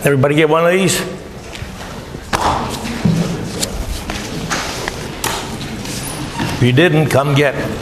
Everybody get one of these? If you didn't, come get it.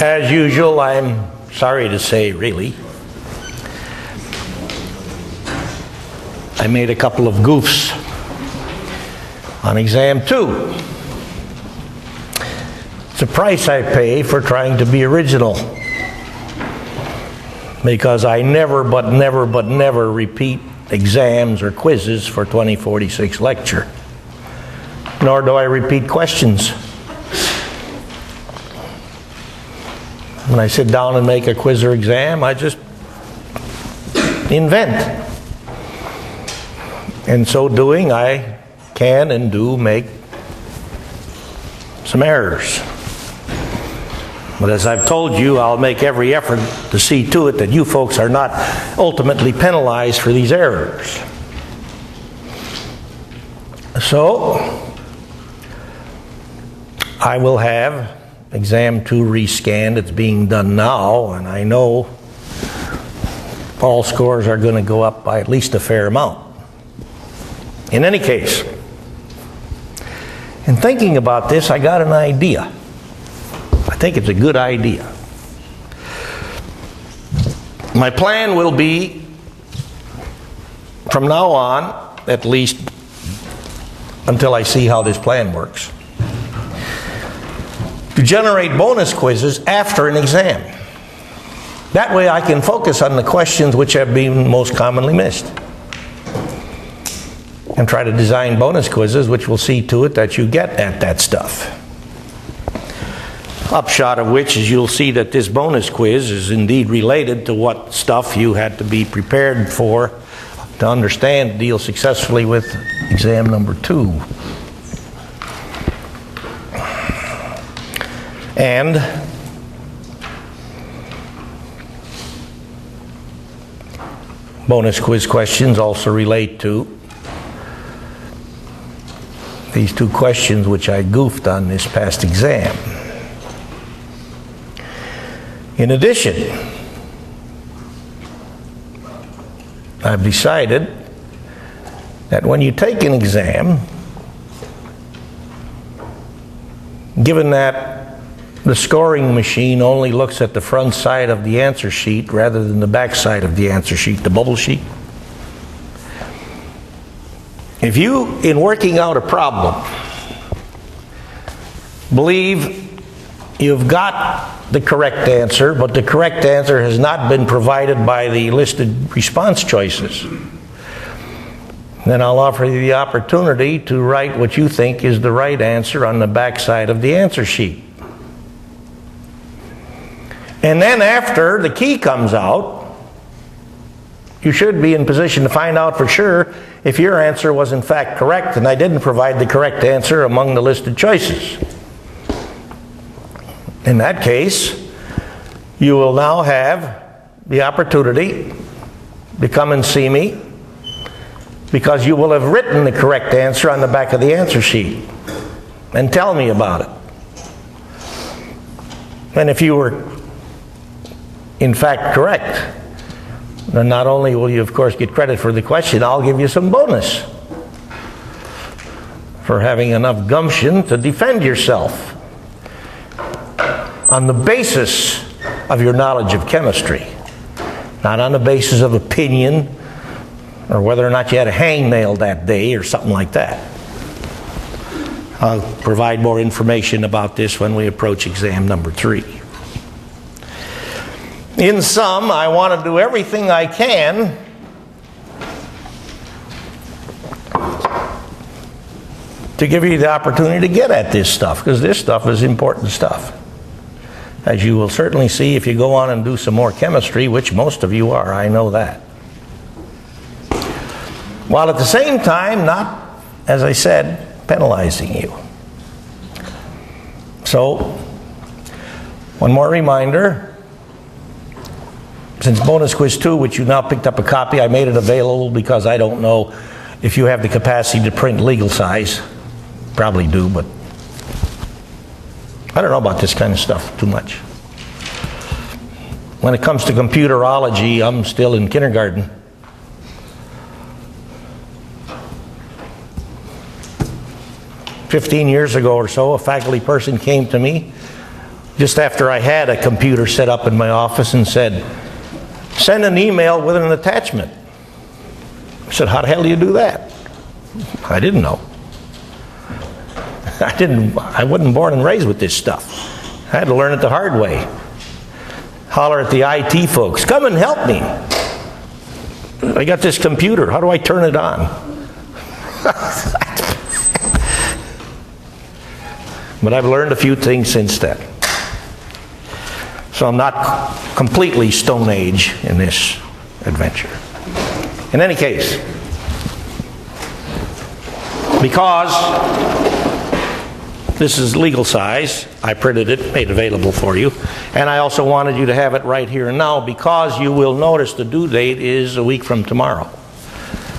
As usual, I'm sorry to say, really, I made a couple of goofs on exam 2. It's a price I pay for trying to be original, because I never repeat exams or quizzes for 2046 lecture, nor do I repeat questions. When I sit down and make a quiz or exam, I just invent. In so doing, I can and do make some errors. But as I've told you, I'll make every effort to see to it that you folks are not ultimately penalized for these errors. So, I will have exam 2 rescanned. It's being done now, and I know all scores are going to go up by at least a fair amount. In any case, in thinking about this, I got an idea. I think it's a good idea. My plan will be, from now on, at least until I see how this plan works, to generate bonus quizzes after an exam. That way I can focus on the questions which have been most commonly missed, and try to design bonus quizzes which will see to it that you get at that stuff. Upshot of which is you'll see that this bonus quiz is indeed related to what stuff you had to be prepared for to understand, deal successfully with exam number 2. And bonus quiz questions also relate to these 2 questions which I goofed on this past exam. In addition, I've decided that when you take an exam, given that the scoring machine only looks at the front side of the answer sheet rather than the back side of the answer sheet, the bubble sheet. If you, in working out a problem, believe you've got the correct answer, but the correct answer has not been provided by the listed response choices, then I'll offer you the opportunity to write what you think is the right answer on the back side of the answer sheet. And then after the key comes out, you should be in position to find out for sure if your answer was in fact correct and I didn't provide the correct answer among the listed choices. In that case, you will now have the opportunity to come and see me, because you will have written the correct answer on the back of the answer sheet, and tell me about it. And if you were in fact correct, then not only will you of course get credit for the question, I'll give you some bonus for having enough gumption to defend yourself on the basis of your knowledge of chemistry, not on the basis of opinion or whether or not you had a hangnail that day or something like that. I'll provide more information about this when we approach exam number 3. In sum, I want to do everything I can to give you the opportunity to get at this stuff, because this stuff is important stuff. as you will certainly see if you go on and do some more chemistry, which most of you are, I know that. While at the same time not, as I said, penalizing you. So, one more reminder. Since bonus quiz 2, which you now picked up a copy, I made it available because I don't know if you have the capacity to print legal size. Probably do, but I don't know about this kind of stuff too much. When it comes to computerology, I'm still in kindergarten. "15 years ago or so, a faculty person came to me just after I had a computer set up in my office and said, "Send an email with an attachment." I said, "How the hell do you do that?" I didn't know. I wasn't born and raised with this stuff. I had to learn it the hard way. Holler at the IT folks, "Come and help me. I got this computer. How do I turn it on?" But I've learned a few things since then. So I'm not completely Stone Age in this adventure. In any case, because this is legal size, I printed it, made it available for you, and I also wanted you to have it right here and now because you will notice the due date is a week from tomorrow.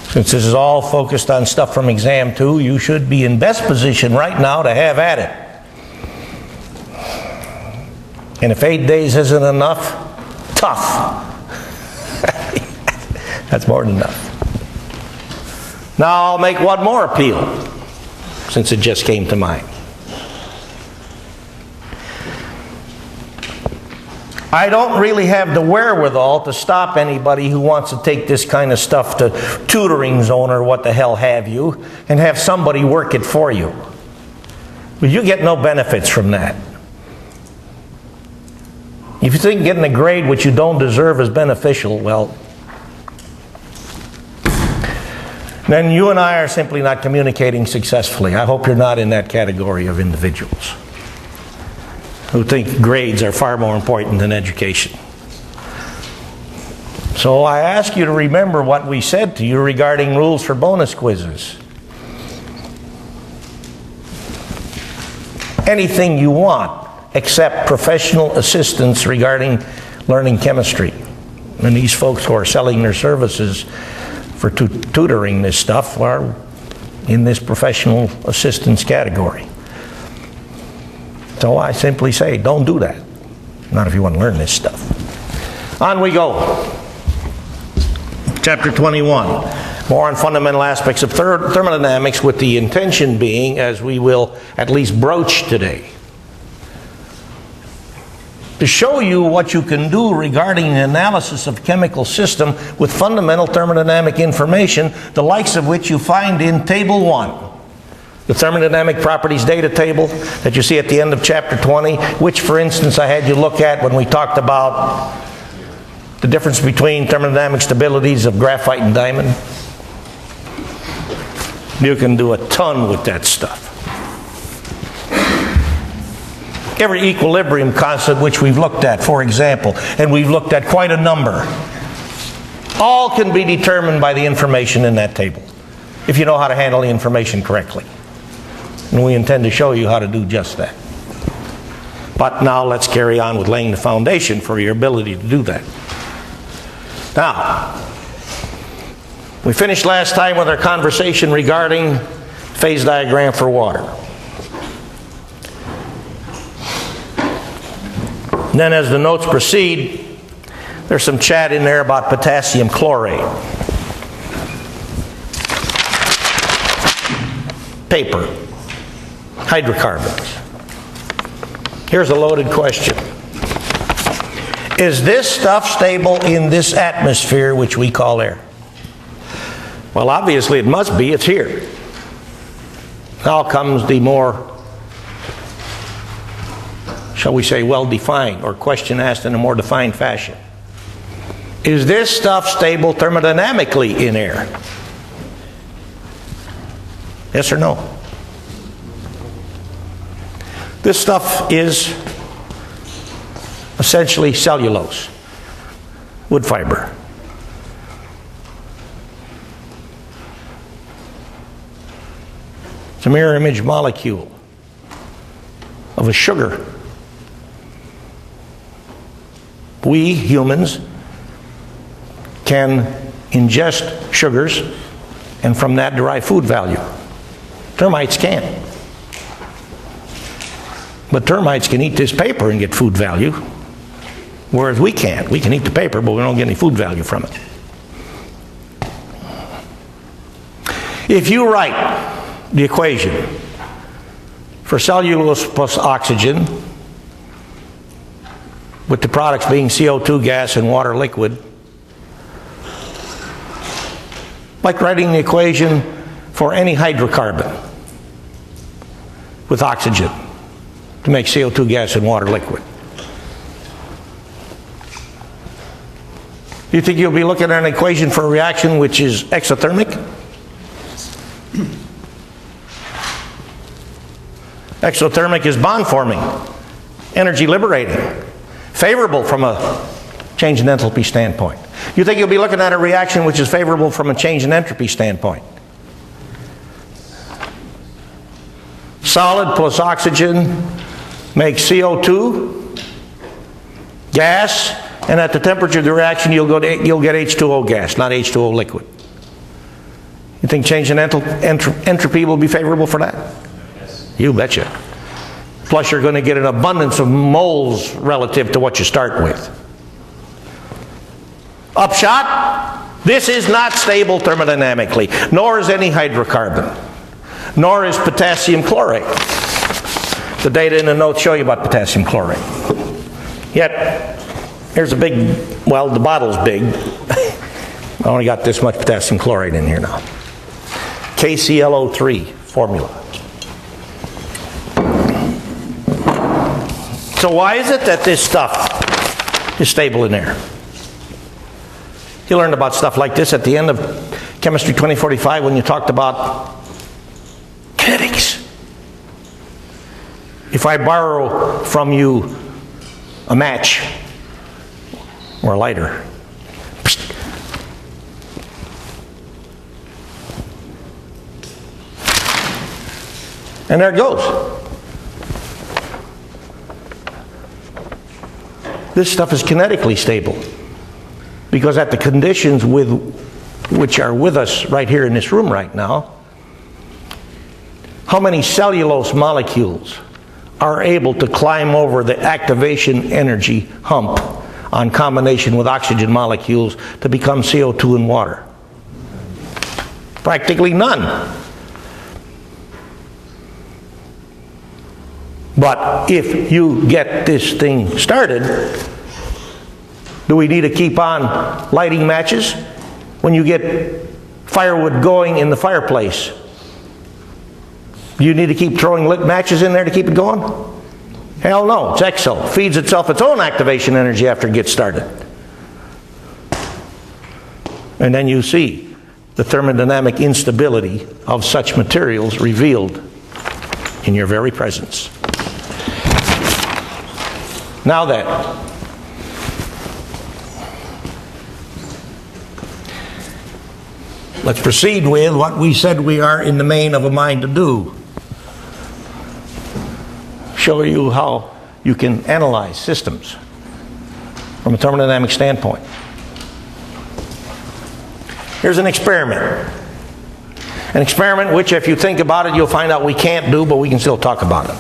Since this is all focused on stuff from exam 2, you should be in best position right now to have at it. And if 8 days isn't enough, tough. That's more than enough. Now I'll make one more appeal, since it just came to mind. I don't really have the wherewithal to stop anybody who wants to take this kind of stuff to tutoring zone or what the hell have you, and have somebody work it for you. But you get no benefits from that. If you think getting a grade which you don't deserve is beneficial, well, then you and I are simply not communicating successfully. I hope you're not in that category of individuals who think grades are far more important than education. So I ask you to remember what we said to you regarding rules for bonus quizzes. Anything you want except professional assistance regarding learning chemistry. And these folks who are selling their services for tutoring this stuff are in this professional assistance category. So I simply say, don't do that. Not if you want to learn this stuff. On we go. Chapter 21. More on fundamental aspects of thermodynamics, with the intention being, as we will at least broach today, to show you what you can do regarding the analysis of chemical system with fundamental thermodynamic information, the likes of which you find in Table 1. The thermodynamic properties data table that you see at the end of Chapter 20, which, for instance, I had you look at when we talked about the difference between thermodynamic stabilities of graphite and diamond. You can do a ton with that stuff. Every equilibrium constant which we've looked at, for example, and we've looked at quite a number, all can be determined by the information in that table, if you know how to handle the information correctly. And we intend to show you how to do just that. But now let's carry on with laying the foundation for your ability to do that. Now, we finished last time with our conversation regarding phase diagram for water. And then as the notes proceed, there's some chat in there about potassium chlorate. Paper. Hydrocarbons. Here's a loaded question. Is this stuff stable in this atmosphere which we call air? Well, obviously it must be. It's here. Now comes the more, shall we say, well-defined, or question asked in a more defined fashion. Is this stuff stable thermodynamically in air? Yes or no? This stuff is essentially cellulose, wood fiber. It's a mirror image molecule of a sugar. We humans can ingest sugars and from that derive food value. Termites can't. But termites can eat this paper and get food value, whereas we can't. We can eat the paper, but we don't get any food value from it. If you write the equation for cellulose plus oxygen, with the products being CO2 gas and water liquid, like writing the equation for any hydrocarbon with oxygen to make CO2 gas and water liquid. You think you'll be looking at an equation for a reaction which is exothermic? Exothermic is bond forming, energy liberating, favorable from a change in enthalpy standpoint. You think you'll be looking at a reaction which is favorable from a change in entropy standpoint? Solid plus oxygen makes CO2 gas, and at the temperature of the reaction you'll get H2O gas, not H2O liquid. You think change in entropy will be favorable for that? Yes. You betcha. Plus you're going to get an abundance of moles relative to what you start with. Upshot, this is not stable thermodynamically, nor is any hydrocarbon, nor is potassium chlorate. The data in the notes show you about potassium chlorate. Yet, here's a big, well, the bottle's big. I only got this much potassium chlorate in here now. KClO3 formula. So why is it that this stuff is stable in air? You learned about stuff like this at the end of Chemistry 2045 when you talked about kinetics. If I borrow from you a match or a lighter, and there it goes. This stuff is kinetically stable because at the conditions which are with us right here in this room right now, how many cellulose molecules are able to climb over the activation energy hump on combination with oxygen molecules to become CO2 and water? Practically none. But if you get this thing started, do we need to keep on lighting matches when you get firewood going in the fireplace? Do you need to keep throwing lit matches in there to keep it going? Hell no. It's exo. Feeds itself its own activation energy after it gets started. And then you see the thermodynamic instability of such materials revealed in your very presence. Now then, let's proceed with what we said we are in the main of a mind to do. Show you how you can analyze systems from a thermodynamic standpoint. Here's an experiment. An experiment which, if you think about it, you'll find out we can't do, but we can still talk about it.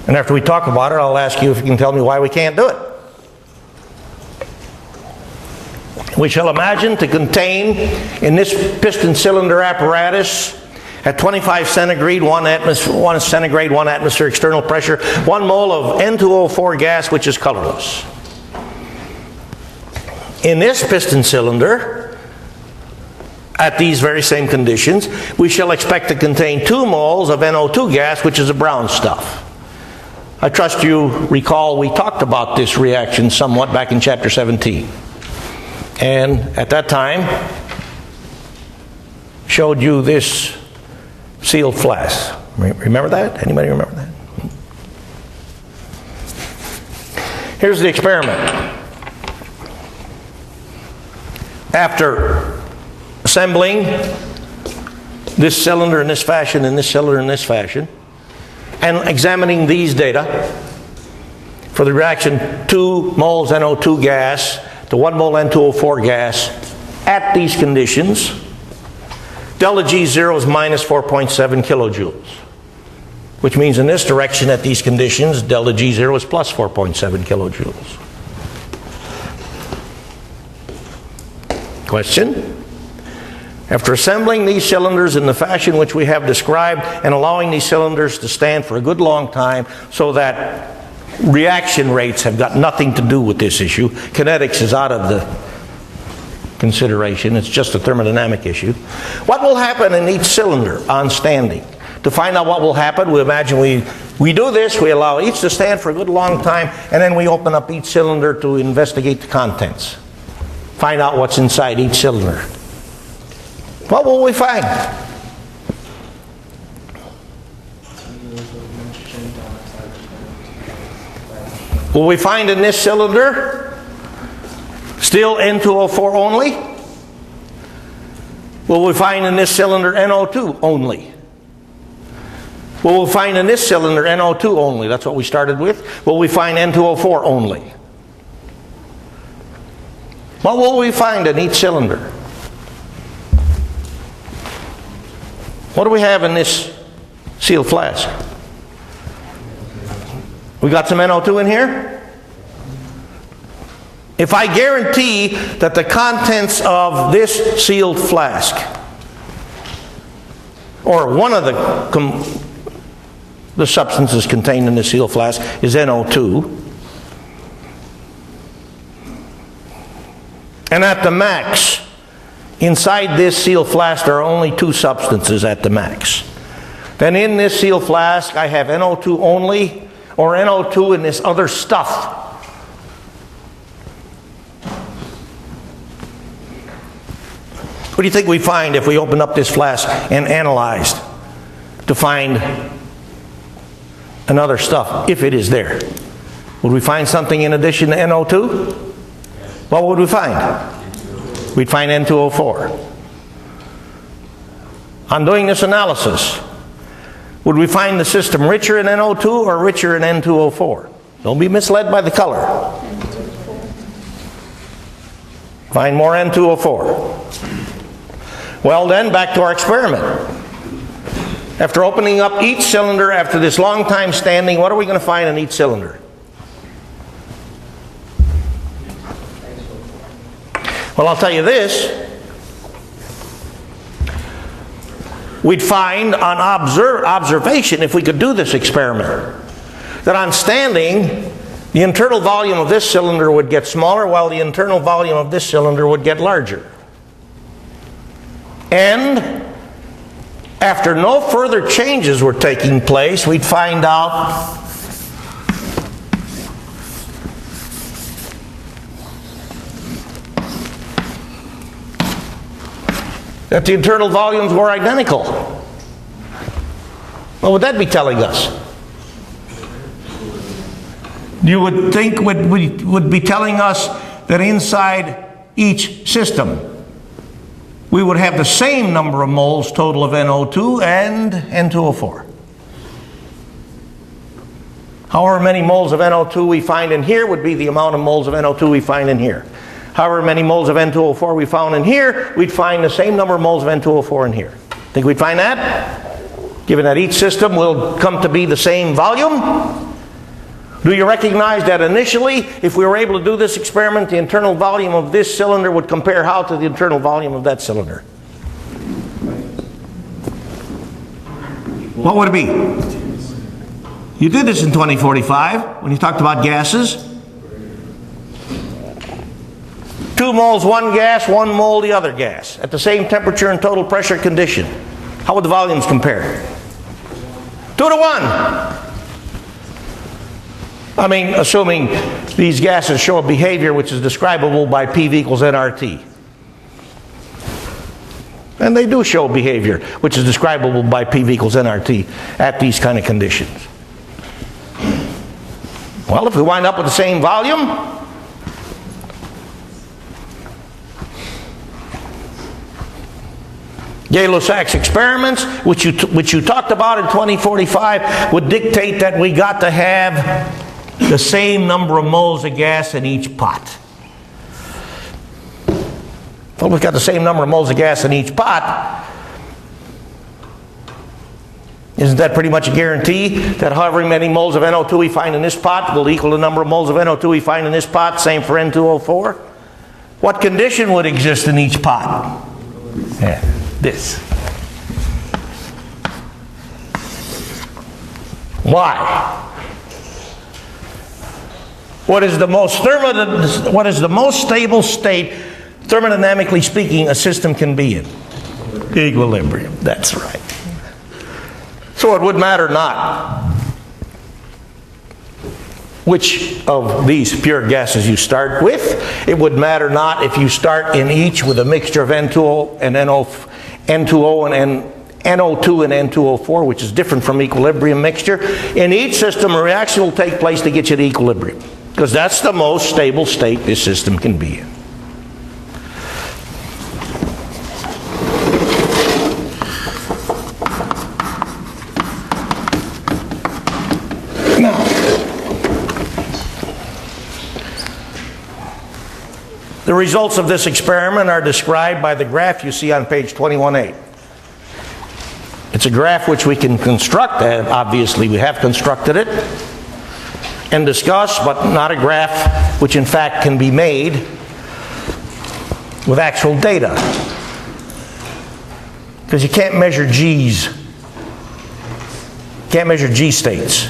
And after we talk about it, I'll ask you if you can tell me why we can't do it. We shall imagine to contain in this piston cylinder apparatus at 25 centigrade, 1 atmosphere external pressure, 1 mole of N2O4 gas, which is colorless. In this piston cylinder, at these very same conditions, we shall expect to contain 2 moles of NO2 gas, which is a brown stuff. I trust you recall we talked about this reaction somewhat back in chapter 17. And at that time, showed you this sealed flask. Remember that? Anybody remember that? Here's the experiment. After assembling this cylinder in this fashion and this cylinder in this fashion, and examining these data for the reaction 2 moles NO2 gas to 1 mole N2O4 gas at these conditions, delta G0 is minus 4.7 kilojoules, which means in this direction at these conditions, delta G0 is plus 4.7 kilojoules. Question? After assembling these cylinders in the fashion which we have described and allowing these cylinders to stand for a good long time so that reaction rates have got nothing to do with this issue, kinetics is out of the consideration, it's just a thermodynamic issue. What will happen in each cylinder on standing? To find out what will happen, we imagine we do this, we allow each to stand for a good long time, and then we open up each cylinder to investigate the contents. Find out what's inside each cylinder. What will we find? Will we find in this cylinder still N2O4 only? Will we find in this cylinder NO2 only? Will we find in this cylinder NO2 only? That's what we started with. Will we find N2O4 only? What will we find in each cylinder? What do we have in this sealed flask? We got some NO2 in here? If I guarantee that the contents of this sealed flask, or one of the substances contained in the sealed flask is NO2, and at the max, inside this sealed flask there are only 2 substances at the max. Then in this sealed flask I have NO2 only, or NO2 in this other stuff. What do you think we find if we open up this flask and analyzed to find another stuff, if it is there? Would we find something in addition to NO2? What would we find? We'd find N2O4. On doing this analysis, would we find the system richer in NO2 or richer in N2O4? Don't be misled by the color. Find more N2O4. Well then, back to our experiment. After opening up each cylinder after this long time standing, what are we going to find in each cylinder? Well, I'll tell you this. We'd find on observation, if we could do this experiment, that on standing, the internal volume of this cylinder would get smaller while the internal volume of this cylinder would get larger. And after no further changes were taking place, we'd find out that the internal volumes were identical. What would that be telling us? You would think would be telling us that inside each system we would have the same number of moles total of NO2 and N2O4. However many moles of NO2 we find in here would be the amount of moles of NO2 we find in here. However many moles of N2O4 we found in here, we'd find the same number of moles of N2O4 in here. Think we'd find that? Given that each system will come to be the same volume? Do you recognize that initially, if we were able to do this experiment, the internal volume of this cylinder would compare how to the internal volume of that cylinder? What would it be? You did this in 2045 when you talked about gases. 2 moles one gas, 1 mole the other gas, at the same temperature and total pressure condition. How would the volumes compare? 2 to 1. I mean, assuming these gases show a behavior which is describable by PV equals nRT. And they do show behavior which is describable by PV equals nRT at these kind of conditions. Well, if we wind up with the same volume, Gay-Lussac's experiments, which you talked about in 2045, would dictate that we got to have the same number of moles of gas in each pot. Well, we've got the same number of moles of gas in each pot. Isn't that pretty much a guarantee that however many moles of NO2 we find in this pot will equal the number of moles of NO2 we find in this pot? Same for N2O4. What condition would exist in each pot? Yeah, this. Why? What is the most stable state, thermodynamically speaking, a system can be in? Equilibrium. That's right. So it would matter not which of these pure gases you start with. It would matter not if you start in each with a mixture of N2O and N2O and NO2 and N2O4, which is different from equilibrium mixture. In each system, a reaction will take place to get you to equilibrium, because that's the most stable state this system can be in. The results of this experiment are described by the graph you see on page 21A. It's a graph which we can construct. Obviously, we have constructed it and discussed, but not a graph which in fact can be made with actual data. Because you can't measure G's. You can't measure G states.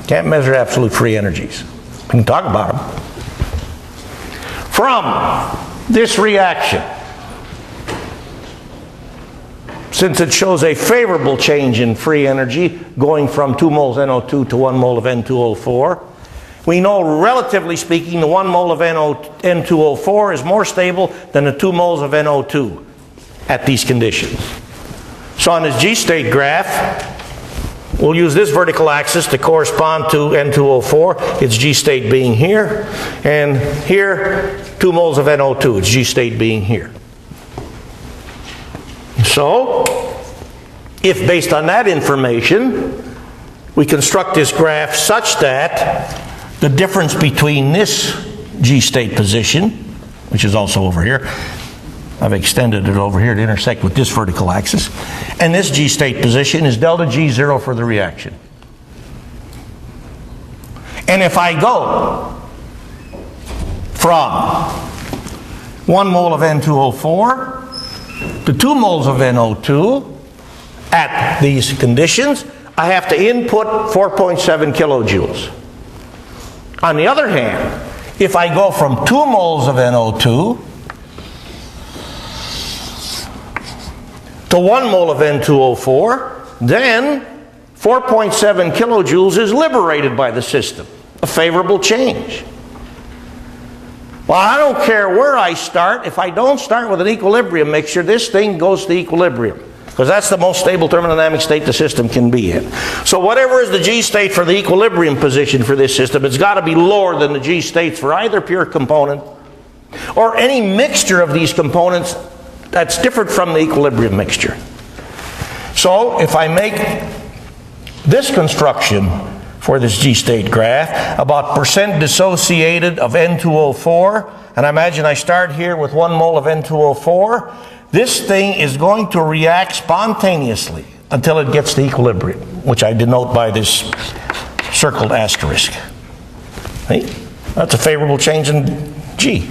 Can't measure absolute free energies. We can talk about them. From this reaction, since it shows a favorable change in free energy, going from 2 moles NO2 to 1 mole of N2O4, we know, relatively speaking, the 1 mole of N2O4 is more stable than the 2 moles of NO2 at these conditions. So on this G-state graph, we'll use this vertical axis to correspond to N2O4, its G-state being here, and here, 2 moles of NO2, its G-state being here. So, if based on that information, we construct this graph such that the difference between this G-state position, which is also over here, I've extended it over here to intersect with this vertical axis, and this G-state position is delta G0 for the reaction. And if I go from 1 mole of N2O4 to 2 moles of NO2 at these conditions, I have to input 4.7 kilojoules. On the other hand, if I go from 2 moles of NO2 to 1 mole of N2O4, then 4.7 kilojoules is liberated by the system. A favorable change. Well, I don't care where I start. If I don't start with an equilibrium mixture, this thing goes to equilibrium, because that's the most stable thermodynamic state the system can be in. So whatever is the G state for the equilibrium position for this system, it's got to be lower than the G states for either pure component or any mixture of these components that's different from the equilibrium mixture. So if I make this construction for this G-state graph about percent dissociated of N2O4, and I imagine I start here with 1 mole of N2O4, this thing is going to react spontaneously until it gets to equilibrium, which I denote by this circled asterisk. See? That's a favorable change in G.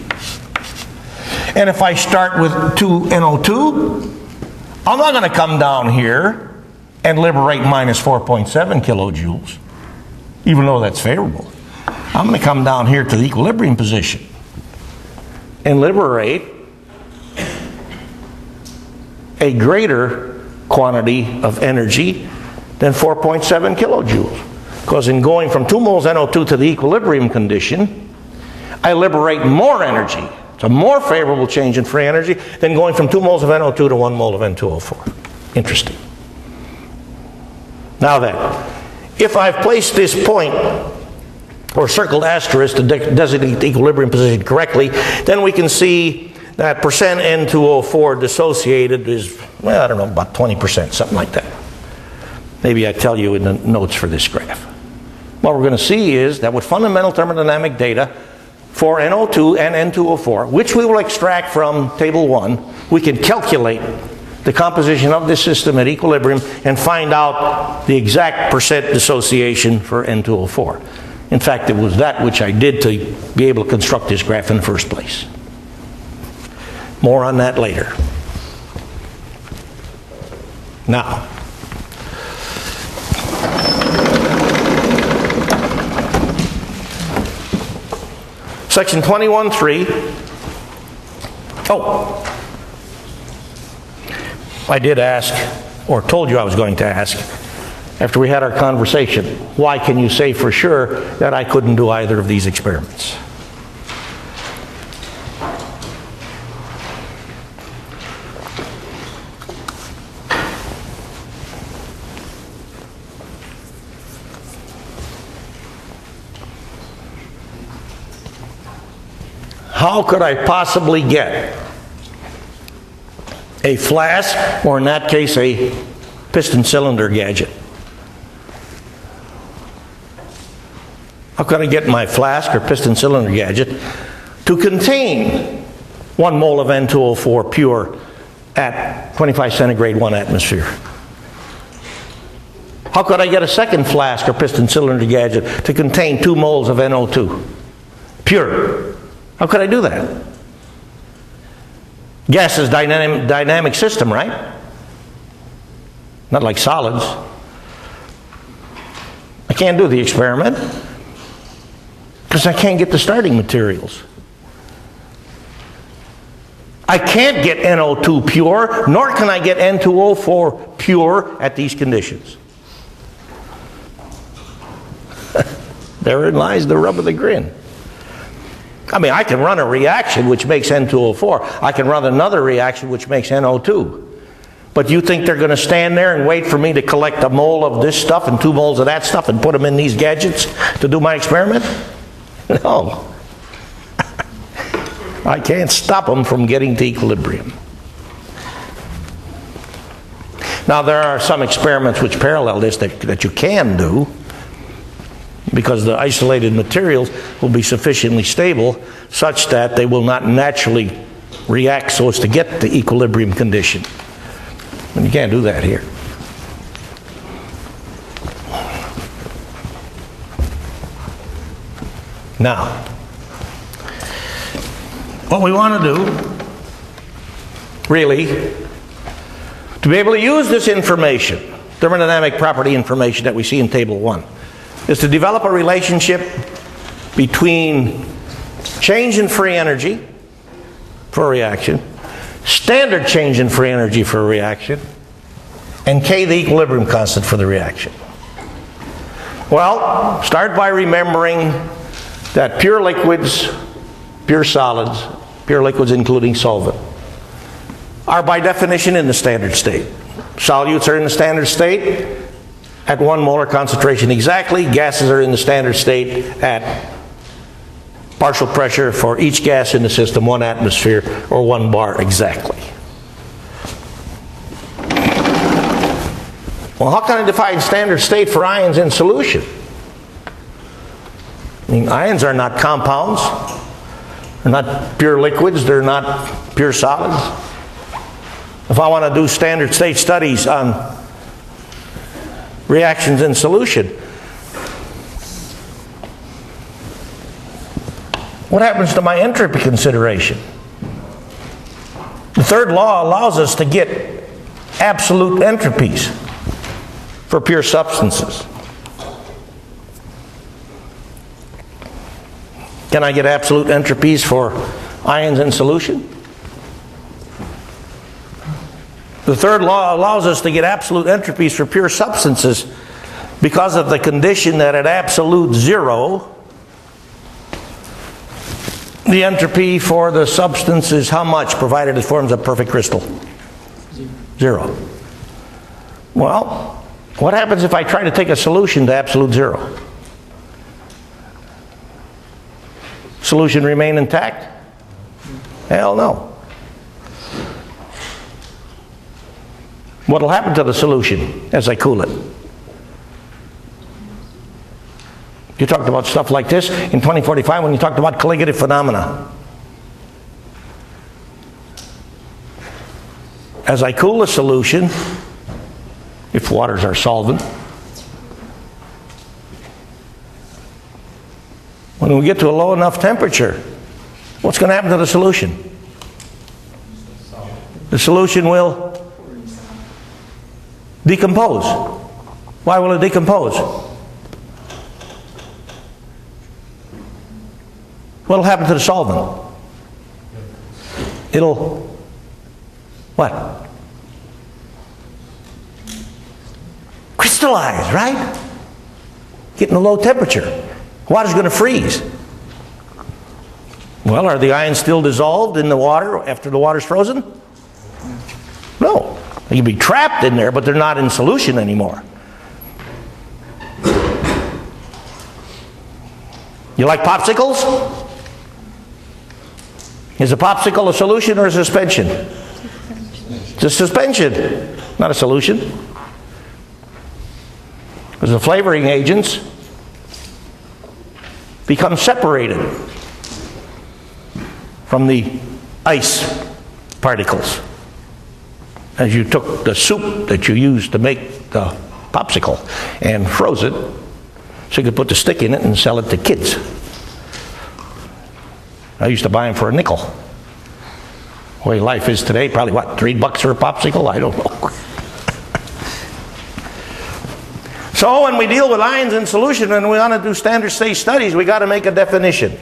And if I start with 2 NO2, I'm not going to come down here and liberate minus 4.7 kilojoules, even though that's favorable. I'm going to come down here to the equilibrium position and liberate a greater quantity of energy than 4.7 kilojoules. Because in going from 2 moles NO2 to the equilibrium condition, I liberate more energy. It's a more favorable change in free energy than going from 2 moles of NO2 to 1 mole of N2O4. Interesting. Now then, If I've placed this point or circled asterisk to designate the equilibrium position correctly, then we can see that percent N2O4 dissociated is, well, I don't know, about 20%, something like that. Maybe I tell you in the notes for this graph. What we're going to see is that with fundamental thermodynamic data for NO2 and N2O4, which we will extract from Table 1, we can calculate the composition of this system at equilibrium and find out the exact percent dissociation for N2O4. In fact, it was that which I did to be able to construct this graph in the first place. More on that later. Now, Section 21.3. Oh, I did ask, or told you I was going to ask, after we had our conversation, why can you say for sure that I couldn't do either of these experiments? How could I possibly get a flask, or in that case a piston cylinder gadget? How could I get my flask or piston cylinder gadget to contain 1 mole of N2O4 pure at 25 centigrade 1 atmosphere? How could I get a second flask or piston cylinder gadget to contain 2 moles of NO2 pure? How could I do that? Gas is dynamic system, right? Not like solids. I can't do the experiment because I can't get the starting materials. I can't get NO2 pure, nor can I get N2O4 pure at these conditions. Therein lies the rub of the grin. I mean, I can run a reaction which makes N2O4. I can run another reaction which makes NO2. But you think they're going to stand there and wait for me to collect a mole of this stuff and 2 moles of that stuff and put them in these gadgets to do my experiment? No. I can't stop them from getting to equilibrium. Now, there are some experiments which parallel this that you can do, because the isolated materials will be sufficiently stable such that they will not naturally react so as to get the equilibrium condition. And you can't do that here. Now, what we want to do, really, to be able to use this information, thermodynamic property information that we see in Table 1, is to develop a relationship between change in free energy for a reaction, standard change in free energy for a reaction, and K, the equilibrium constant for the reaction. Well, start by remembering that pure liquids, pure solids, pure liquids including solvent, are by definition in the standard state. Solutes are in the standard state at 1 molar concentration exactly. Gases are in the standard state at partial pressure for each gas in the system, 1 atmosphere or 1 bar exactly. Well, how can I define standard state for ions in solution? I mean, ions are not compounds. They're not pure liquids. They're not pure solids. If I want to do standard state studies on reactions in solution, what happens to my entropy consideration? The third law allows us to get absolute entropies for pure substances. Can I get absolute entropies for ions in solution? The third law allows us to get absolute entropies for pure substances because of the condition that at absolute zero, the entropy for the substance is how much, provided it forms a perfect crystal? 0. Well, What happens if I try to take a solution to absolute zero? Solution remain intact? Hell no. What will happen to the solution as I cool it? You talked about stuff like this in 2045 when you talked about colligative phenomena. As I cool the solution, if waters are solvent, when we get to a low enough temperature, what's going to happen to the solution? The solution will decompose. Why will it decompose? What will happen to the solvent? It'll, what? Crystallize, right? Getting a low temperature. Water's going to freeze. Well, are the ions still dissolved in the water after the water's frozen? No. They can be trapped in there, but they're not in solution anymore. You like popsicles? Is a popsicle a solution or a suspension? It's a suspension, not a solution. Because the flavoring agents become separated from the ice particles. As you took the soup that you used to make the popsicle and froze it so you could put the stick in it and sell it to kids. I used to buy them for a nickel. The way life is today, probably what, $3 for a popsicle? I don't know. So when we deal with ions in solution and we want to do standard state studies, we got to make a definition.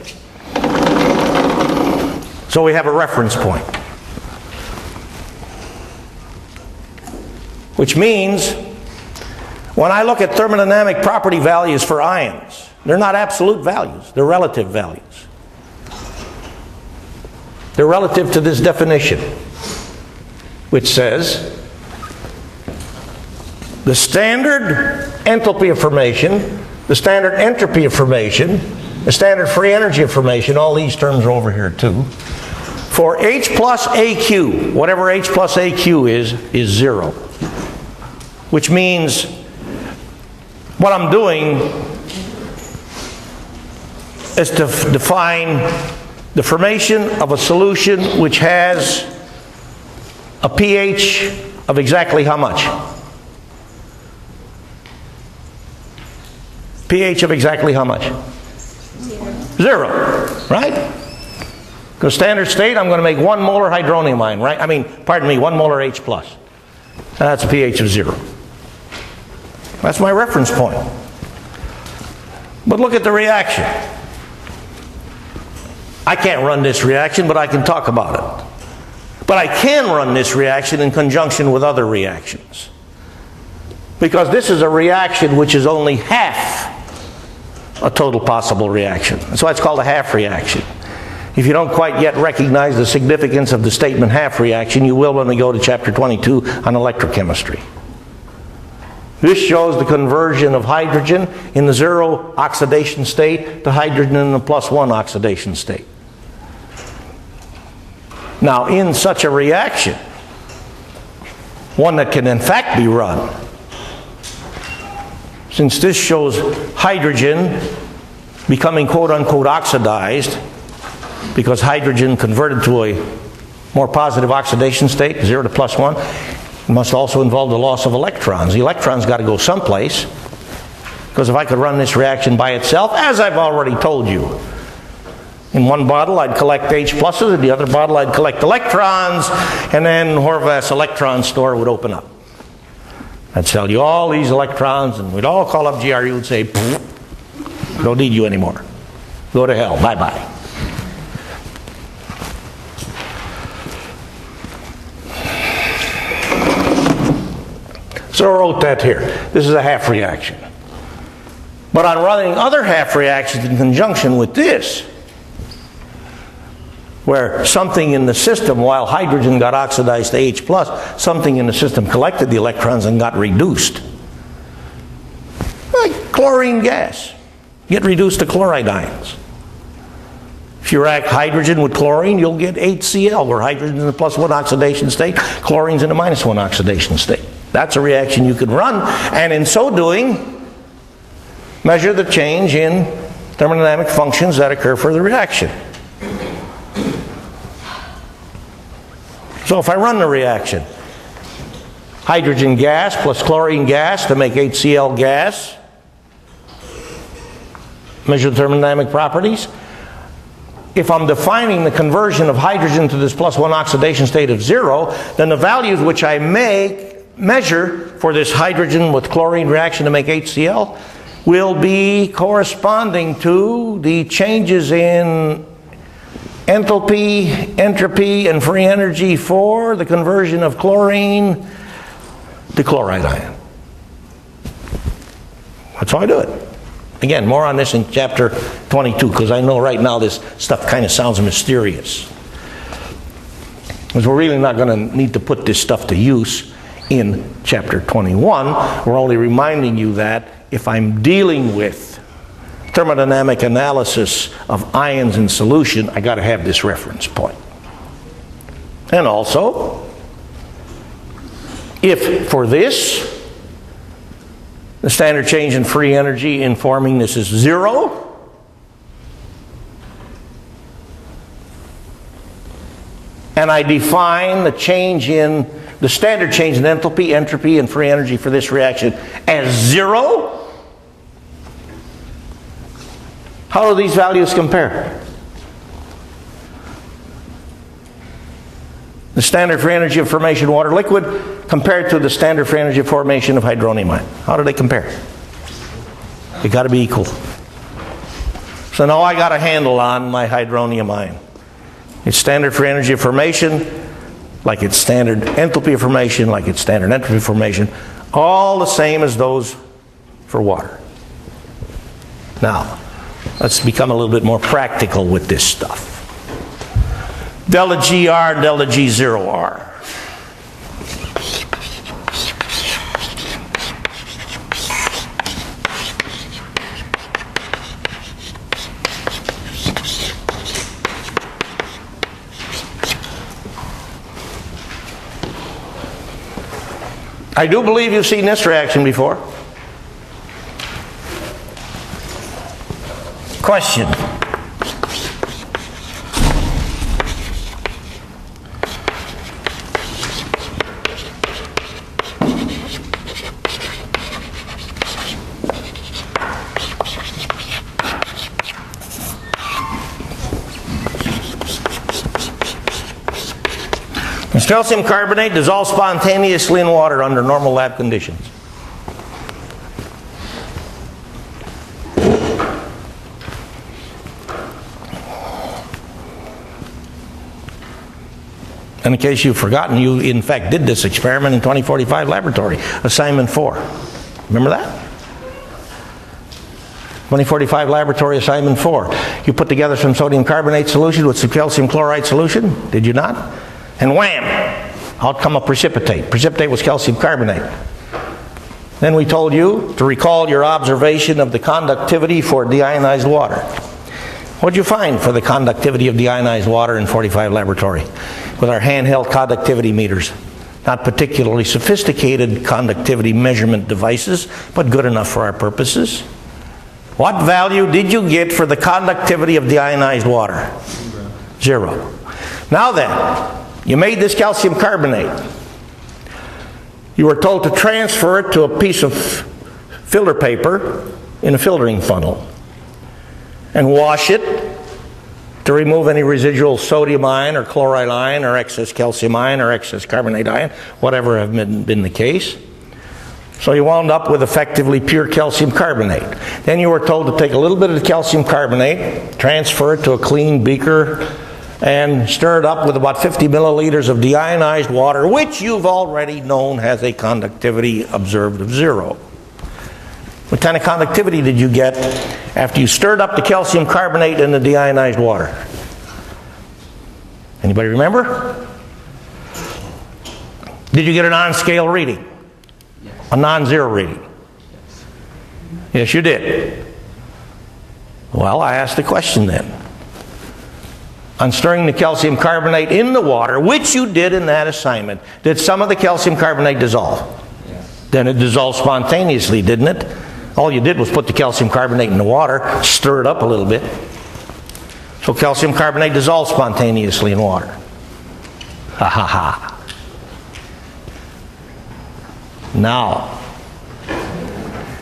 So we have a reference point. Which means when I look at thermodynamic property values for ions, they're not absolute values, they're relative values. They're relative to this definition, which says the standard enthalpy of formation, the standard entropy of formation, the standard free energy of formation, all these terms are over here too, for H plus AQ, whatever H plus AQ is zero. Which means what I'm doing is to define the formation of a solution which has a pH of exactly how much? pH of exactly how much? Zero, right? Because standard state, I'm going to make 1 molar hydronium ion, right? 1 molar H plus. That's a pH of 0. That's my reference point. But look at the reaction. I can't run this reaction, but I can talk about it. But I can run this reaction in conjunction with other reactions. Because this is a reaction which is only half a total possible reaction. That's why it's called a half reaction. If you don't quite yet recognize the significance of the statement half reaction, you will when we go to chapter 22 on electrochemistry. This shows the conversion of hydrogen in the 0 oxidation state to hydrogen in the +1 oxidation state. Now, in such a reaction, one that can in fact be run, since this shows hydrogen becoming quote-unquote oxidized, because hydrogen converted to a more positive oxidation state, 0 to +1, must also involve the loss of electrons. The electrons got to go someplace, because if I could run this reaction by itself, as I've already told you, in one bottle I'd collect H pluses, in the other bottle I'd collect electrons, and then Horvath's electron store would open up. I'd sell you all these electrons, and we'd all call up GRU and say, don't need you anymore. Go to hell. Bye-bye. So I wrote that here. This is a half reaction. But I'm running other half reactions in conjunction with this, where something in the system, while hydrogen got oxidized to H+, something in the system collected the electrons and got reduced. Chlorine gas. Get reduced to chloride ions. If you react hydrogen with chlorine, you'll get HCl, where hydrogen's in the +1 oxidation state, chlorine's in the -1 oxidation state. That's a reaction you could run, and in so doing, measure the change in thermodynamic functions that occur for the reaction. So if I run the reaction, hydrogen gas plus chlorine gas to make HCl gas, measure the thermodynamic properties. If I'm defining the conversion of hydrogen to this +1 oxidation state of 0, then the values which I measure for this hydrogen with chlorine reaction to make HCl will be corresponding to the changes in enthalpy, entropy, and free energy for the conversion of chlorine to chloride ion. That's how I do it. Again, more on this in chapter 22, because I know right now this stuff kind of sounds mysterious. Because we're really not going to need to put this stuff to use in chapter 21. We're only reminding you that if I'm dealing with thermodynamic analysis of ions in solution, I got to have this reference point. And also, if for this, the standard change in free energy in forming this is 0, and I define the change in the standard change in enthalpy, entropy, and free energy for this reaction as 0, how do these values compare? The standard free energy of formation water liquid compared to the standard free energy of formation of hydronium ion. How do they compare? They got to be equal. So now I got a handle on my hydronium ion. Its standard free energy of formation, like its standard enthalpy of formation, like its standard entropy of formation, all the same as those for water. Now, let's become a little bit more practical with this stuff. Delta GR, delta G0R. I do believe you've seen this reaction before. Question. Calcium carbonate dissolves spontaneously in water under normal lab conditions. And in case you've forgotten, you in fact did this experiment in 2045 laboratory, assignment 4. Remember that? 2045 laboratory assignment 4. You put together some sodium carbonate solution with some calcium chloride solution, did you not? And wham, out come a precipitate. Precipitate was calcium carbonate. Then we told you to recall your observation of the conductivity for deionized water. What did you find for the conductivity of deionized water in 45 laboratory with our handheld conductivity meters? Not particularly sophisticated conductivity measurement devices, but good enough for our purposes. What value did you get for the conductivity of deionized water? 0. Now then, you made this calcium carbonate. You were told to transfer it to a piece of filter paper in a filtering funnel and wash it to remove any residual sodium ion or chloride ion or excess calcium ion or excess carbonate ion, whatever have been the case. So you wound up with effectively pure calcium carbonate. Then you were told to take a little bit of the calcium carbonate, transfer it to a clean beaker, and stir it up with about 50 milliliters of deionized water, which you've already known has a conductivity observed of 0. What kind of conductivity did you get after you stirred up the calcium carbonate in the deionized water? Anybody remember? Did you get an on-scale reading? Yes. A non-zero reading? Yes. Yes, you did. Well, I asked the question then. On stirring the calcium carbonate in the water, which you did in that assignment, did some of the calcium carbonate dissolve? Yes. Then it dissolved spontaneously, didn't it? All you did was put the calcium carbonate in the water, stir it up a little bit. So calcium carbonate dissolves spontaneously in water. Ha ha ha. Now,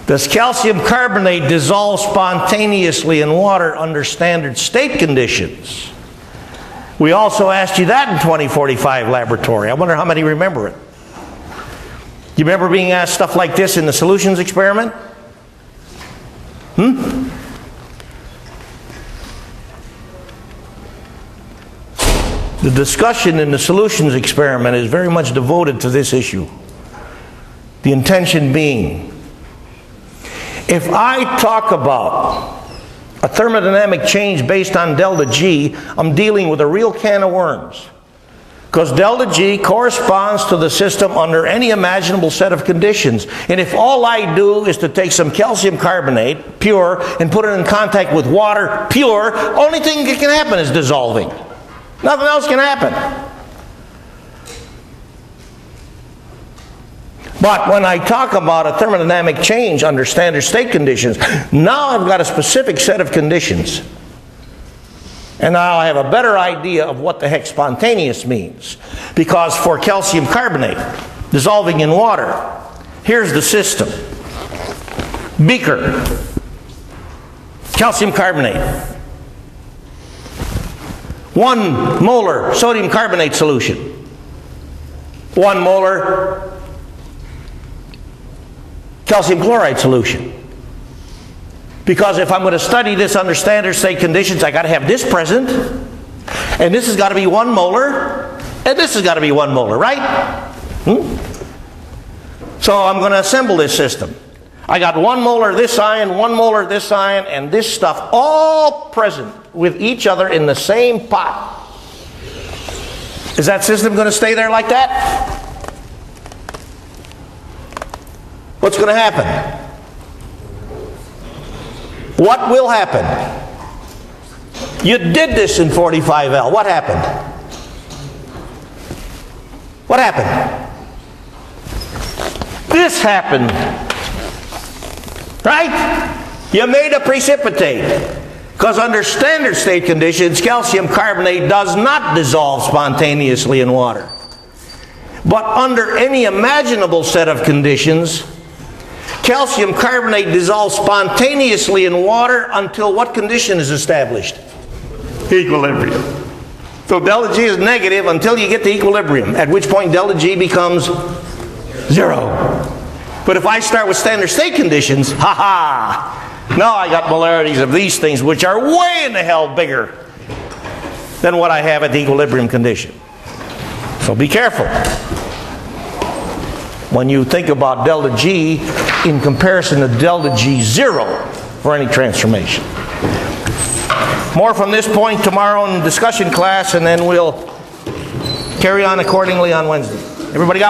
does calcium carbonate dissolve spontaneously in water under standard state conditions? We also asked you that in 2045 laboratory. I wonder how many remember it. You remember being asked stuff like this in the solutions experiment? The discussion in the solutions experiment is very much devoted to this issue. The intention being, if I talk about a thermodynamic change based on delta G, I'm dealing with a real can of worms. Because delta G corresponds to the system under any imaginable set of conditions. And if all I do is to take some calcium carbonate, pure, and put it in contact with water, pure, only thing that can happen is dissolving. Nothing else can happen. But when I talk about a thermodynamic change under standard state conditions, now I've got a specific set of conditions. And now I have a better idea of what the heck spontaneous means. Because for calcium carbonate dissolving in water, here's the system. Beaker, calcium carbonate. 1 molar sodium carbonate solution. 1 molar calcium chloride solution. Because if I'm going to study this under standard state conditions, I got to have this present, and this has got to be 1 molar, and this has got to be 1 molar, right? So I'm going to assemble this system. I got 1 molar this ion, 1 molar this ion, and this stuff all present with each other in the same pot. Is that system going to stay there like that? What's going to happen? What will happen? You did this in 45L. What happened? What happened? This happened. Right? You made a precipitate. Because under standard state conditions, calcium carbonate does not dissolve spontaneously in water. But under any imaginable set of conditions, calcium carbonate dissolves spontaneously in water until what condition is established? Equilibrium. So delta G is negative until you get to equilibrium, at which point delta G becomes 0. But if I start with standard state conditions, now I got molarities of these things which are way in the hell bigger than what I have at the equilibrium condition. So be careful when you think about delta G in comparison to delta G0 for any transformation. More from this point tomorrow in discussion class, and then we'll carry on accordingly on Wednesday. Everybody got